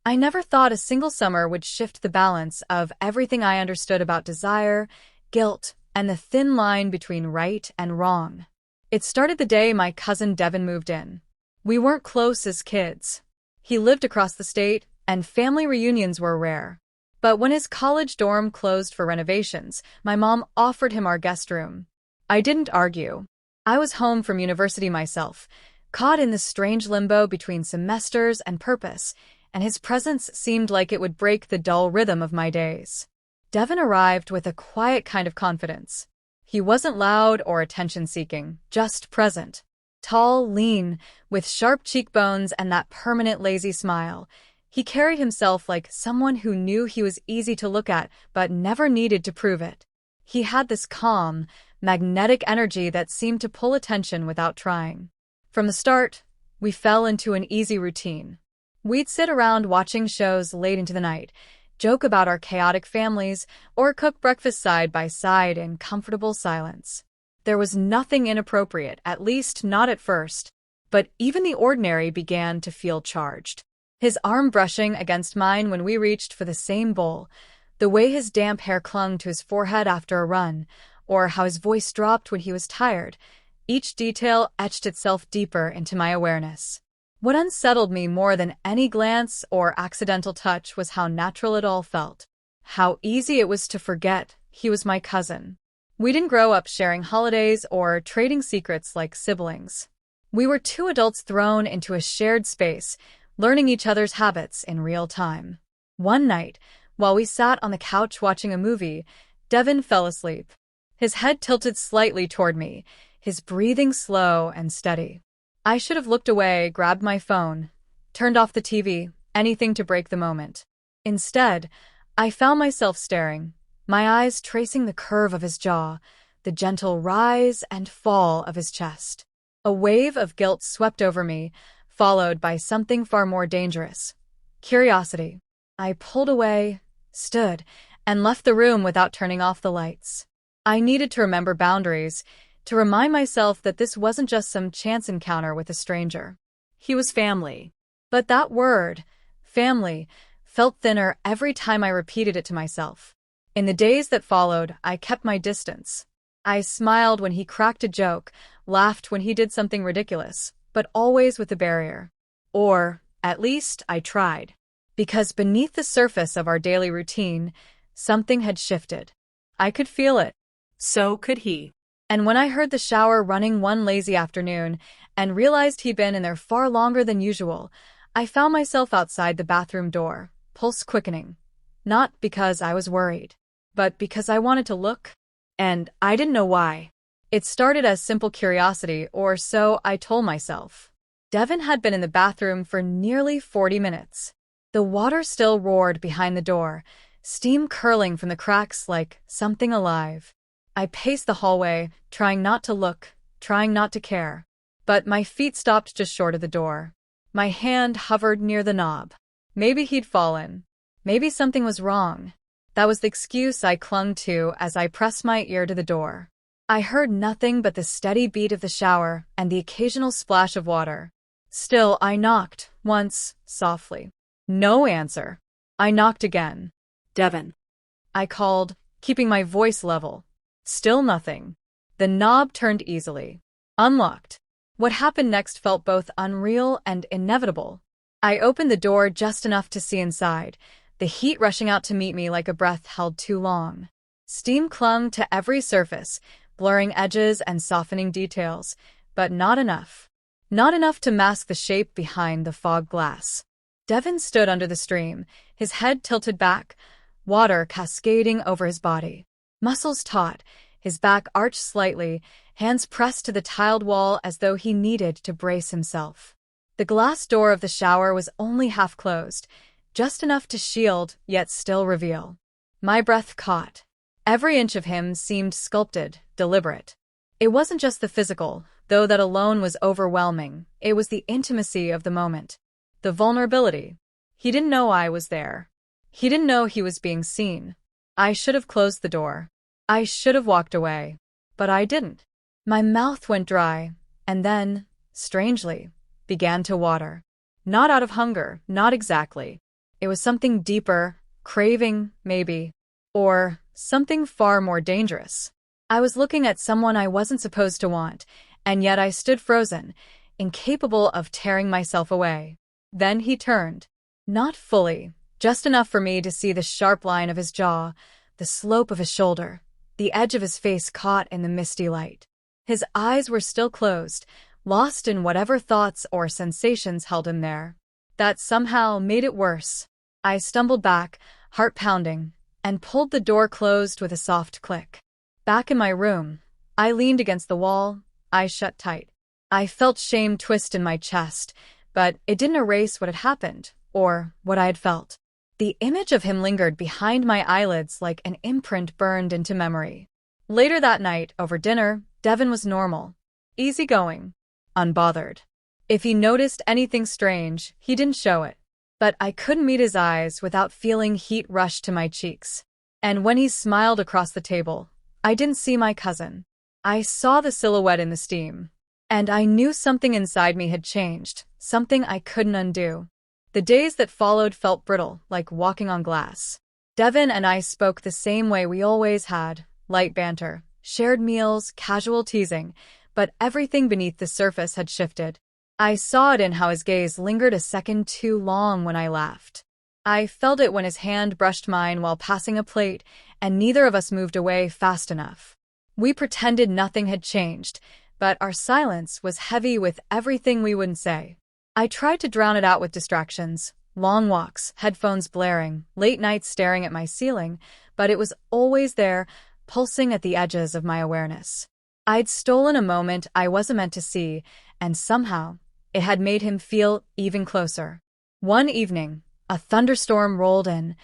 I never thought a single summer would shift the balance of everything I understood about desire, guilt, and the thin line between right and wrong. It started the day my cousin Devon moved in. We weren't close as kids. He lived across the state, and family reunions were rare. But when his college dorm closed for renovations, my mom offered him our guest room. I didn't argue. I was home from university myself, caught in this strange limbo between semesters and purpose, and his presence seemed like it would break the dull rhythm of my days. Devon arrived with a quiet kind of confidence. He wasn't loud or attention-seeking, just present. Tall, lean, with sharp cheekbones and that permanent lazy smile, he carried himself like someone who knew he was easy to look at but never needed to prove it. He had this calm, magnetic energy that seemed to pull attention without trying. From the start, we fell into an easy routine. We'd sit around watching shows late into the night, joke about our chaotic families, or cook breakfast side by side in comfortable silence. There was nothing inappropriate, at least not at first, but even the ordinary began to feel charged. His arm brushing against mine when we reached for the same bowl, the way his damp hair clung to his forehead after a run, or how his voice dropped when he was tired, each detail etched itself deeper into my awareness. What unsettled me more than any glance or accidental touch was how natural it all felt. How easy it was to forget he was my cousin. We didn't grow up sharing holidays or trading secrets like siblings. We were two adults thrown into a shared space, learning each other's habits in real time. One night, while we sat on the couch watching a movie, Devon fell asleep. His head tilted slightly toward me, his breathing slow and steady. I should have looked away, grabbed my phone, turned off the TV, anything to break the moment. Instead, I found myself staring, my eyes tracing the curve of his jaw, the gentle rise and fall of his chest. A wave of guilt swept over me, followed by something far more dangerous. Curiosity. I pulled away, stood, and left the room without turning off the lights. I needed to remember boundaries, to remind myself that this wasn't just some chance encounter with a stranger. He was family. But that word, family, felt thinner every time I repeated it to myself. In the days that followed, I kept my distance. I smiled when he cracked a joke, laughed when he did something ridiculous, but always with a barrier. Or, at least, I tried. Because beneath the surface of our daily routine, something had shifted. I could feel it. So could he. And when I heard the shower running one lazy afternoon and realized he'd been in there far longer than usual, I found myself outside the bathroom door, pulse quickening. Not because I was worried, but because I wanted to look. And I didn't know why. It started as simple curiosity, or so I told myself. Devon had been in the bathroom for nearly 40 minutes. The water still roared behind the door, steam curling from the cracks like something alive. I paced the hallway, trying not to look, trying not to care. But my feet stopped just short of the door. My hand hovered near the knob. Maybe he'd fallen. Maybe something was wrong. That was the excuse I clung to as I pressed my ear to the door. I heard nothing but the steady beat of the shower and the occasional splash of water. Still, I knocked, once, softly. No answer. I knocked again. Devon. I called, keeping my voice level. Still nothing. The knob turned easily. Unlocked. What happened next felt both unreal and inevitable. I opened the door just enough to see inside, the heat rushing out to meet me like a breath held too long. Steam clung to every surface, blurring edges and softening details, but not enough. Not enough to mask the shape behind the fog glass. Devon stood under the stream, his head tilted back, water cascading over his body. Muscles taut, his back arched slightly, hands pressed to the tiled wall as though he needed to brace himself. The glass door of the shower was only half closed, just enough to shield, yet still reveal. My breath caught. Every inch of him seemed sculpted, deliberate. It wasn't just the physical, though that alone was overwhelming. It was the intimacy of the moment. The vulnerability. He didn't know I was there. He didn't know he was being seen. I should have closed the door. I should have walked away. But I didn't. My mouth went dry, and then, strangely, began to water. Not out of hunger, not exactly. It was something deeper, craving, maybe. Or something far more dangerous. I was looking at someone I wasn't supposed to want, and yet I stood frozen, incapable of tearing myself away. Then he turned. Not fully, just enough for me to see the sharp line of his jaw, the slope of his shoulder, the edge of his face caught in the misty light. His eyes were still closed, lost in whatever thoughts or sensations held him there. That somehow made it worse. I stumbled back, heart pounding, and pulled the door closed with a soft click. Back in my room, I leaned against the wall, eyes shut tight. I felt shame twist in my chest, but it didn't erase what had happened, or what I had felt. The image of him lingered behind my eyelids like an imprint burned into memory. Later that night, over dinner, Devon was normal, easygoing, unbothered. If he noticed anything strange, he didn't show it. But I couldn't meet his eyes without feeling heat rush to my cheeks. And when he smiled across the table, I didn't see my cousin. I saw the silhouette in the steam. And I knew something inside me had changed, something I couldn't undo. The days that followed felt brittle, like walking on glass. Devon and I spoke the same way we always had, light banter, shared meals, casual teasing, but everything beneath the surface had shifted. I saw it in how his gaze lingered a second too long when I laughed. I felt it when his hand brushed mine while passing a plate, and neither of us moved away fast enough. We pretended nothing had changed, but our silence was heavy with everything we wouldn't say. I tried to drown it out with distractions, long walks, headphones blaring, late nights staring at my ceiling, but it was always there, pulsing at the edges of my awareness. I'd stolen a moment I wasn't meant to see, and somehow, it had made him feel even closer. One evening, a thunderstorm rolled in,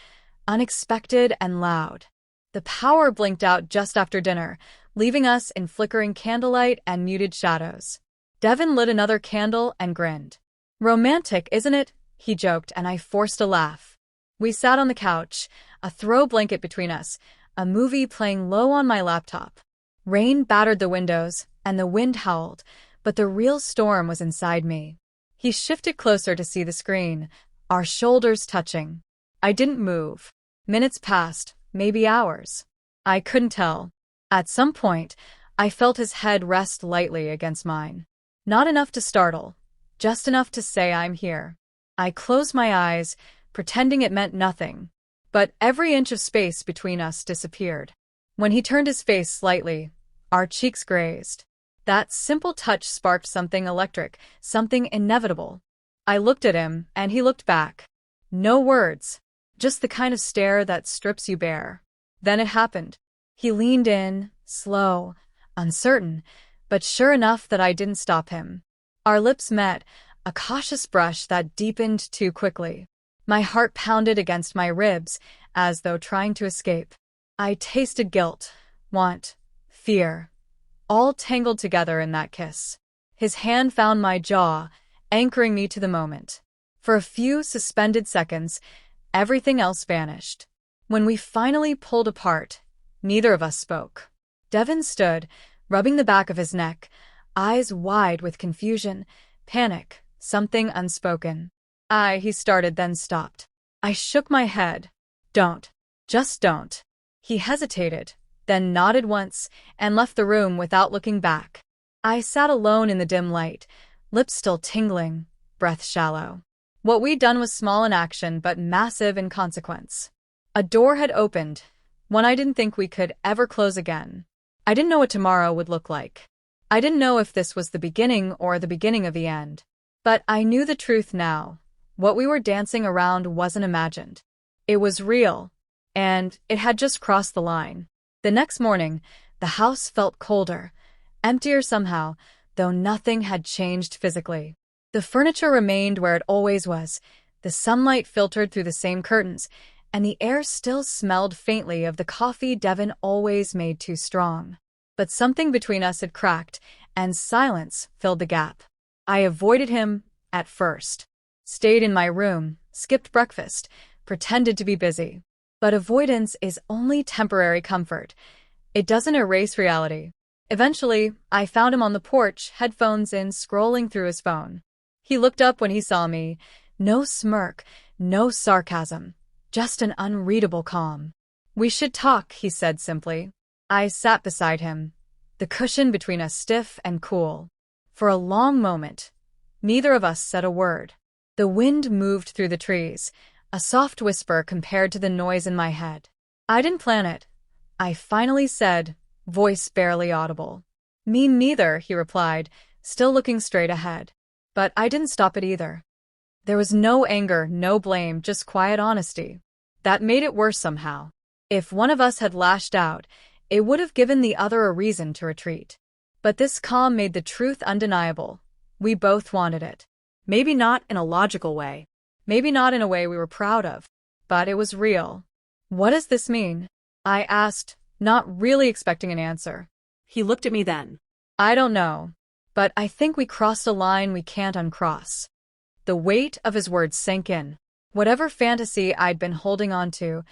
unexpected and loud. The power blinked out just after dinner, leaving us in flickering candlelight and muted shadows. Devon lit another candle and grinned. "Romantic, isn't it?" he joked, and I forced a laugh. We sat on the couch, a throw blanket between us, a movie playing low on my laptop. Rain battered the windows, and the wind howled, but the real storm was inside me. He shifted closer to see the screen, our shoulders touching. I didn't move. Minutes passed, maybe hours. I couldn't tell. At some point, I felt his head rest lightly against mine. Not enough to startle, just enough to say I'm here. I closed my eyes, pretending it meant nothing. But every inch of space between us disappeared. When he turned his face slightly, our cheeks grazed. That simple touch sparked something electric, something inevitable. I looked at him, and he looked back. No words, just the kind of stare that strips you bare. Then it happened. He leaned in, slow, uncertain, but sure enough that I didn't stop him. Our lips met, a cautious brush that deepened too quickly. My heart pounded against my ribs, as though trying to escape. I tasted guilt, want, fear, all tangled together in that kiss. His hand found my jaw, anchoring me to the moment. For a few suspended seconds, everything else vanished. When we finally pulled apart, neither of us spoke. Devon stood, rubbing the back of his neck, eyes wide with confusion, panic, something unspoken. He started, then stopped. I shook my head. Don't. Just don't. He hesitated, then nodded once, and left the room without looking back. I sat alone in the dim light, lips still tingling, breath shallow. What we'd done was small in action, but massive in consequence. A door had opened, one I didn't think we could ever close again. I didn't know what tomorrow would look like. I didn't know if this was the beginning or the beginning of the end. But I knew the truth now. What we were dancing around wasn't imagined. It was real, and it had just crossed the line. The next morning, the house felt colder, emptier somehow, though nothing had changed physically. The furniture remained where it always was, the sunlight filtered through the same curtains, and the air still smelled faintly of the coffee Devon always made too strong. But something between us had cracked, and silence filled the gap. I avoided him, at first. Stayed in my room, skipped breakfast, pretended to be busy. But avoidance is only temporary comfort. It doesn't erase reality. Eventually, I found him on the porch, headphones in, scrolling through his phone. He looked up when he saw me. No smirk, No sarcasm, just an unreadable calm. "We should talk," he said simply. I sat beside him, the cushion between us stiff and cool. For a long moment, neither of us said a word. The wind moved through the trees, a soft whisper compared to the noise in my head. "I didn't plan it," I finally said, voice barely audible. "Me neither," he replied, still looking straight ahead. But I didn't stop it either. There was no anger, no blame, just quiet honesty. That made it worse somehow. If one of us had lashed out, it would have given the other a reason to retreat. But this calm made the truth undeniable. We both wanted it. Maybe not in a logical way. Maybe not in a way we were proud of. But it was real. "What does this mean?" I asked, not really expecting an answer. He looked at me then. "I don't know. But I think we crossed a line we can't uncross." The weight of his words sank in. Whatever fantasy I'd been holding on to,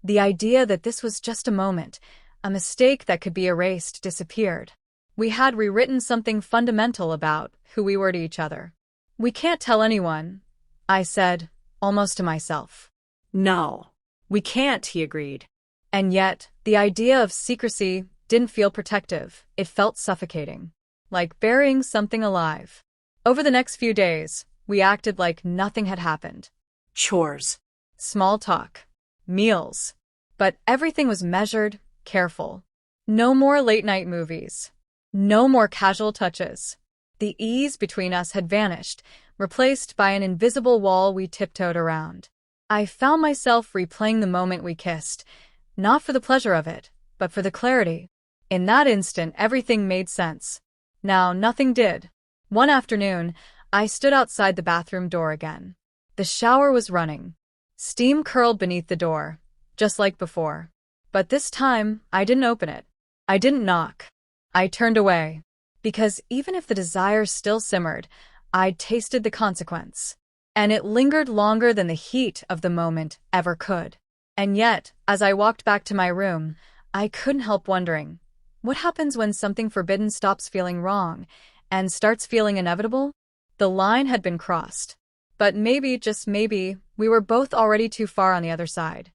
the idea that this was just a moment, a mistake that could be erased, disappeared. We had rewritten something fundamental about who we were to each other. "We can't tell anyone," I said, almost to myself. "No, we can't," he agreed. And yet, the idea of secrecy didn't feel protective. It felt suffocating, like burying something alive. Over the next few days, we acted like nothing had happened. Chores. Small talk. Meals. But everything was measured, careful. No more late-night movies. No more casual touches. The ease between us had vanished, replaced by an invisible wall we tiptoed around. I found myself replaying the moment we kissed, not for the pleasure of it, but for the clarity. In that instant, everything made sense. Now, nothing did. One afternoon, I stood outside the bathroom door again. The shower was running. Steam curled beneath the door, just like before. But this time, I didn't open it. I didn't knock. I turned away. Because even if the desire still simmered, I'd tasted the consequence. And it lingered longer than the heat of the moment ever could. And yet, as I walked back to my room, I couldn't help wondering, what happens when something forbidden stops feeling wrong and starts feeling inevitable? The line had been crossed. But maybe, just maybe, we were both already too far on the other side.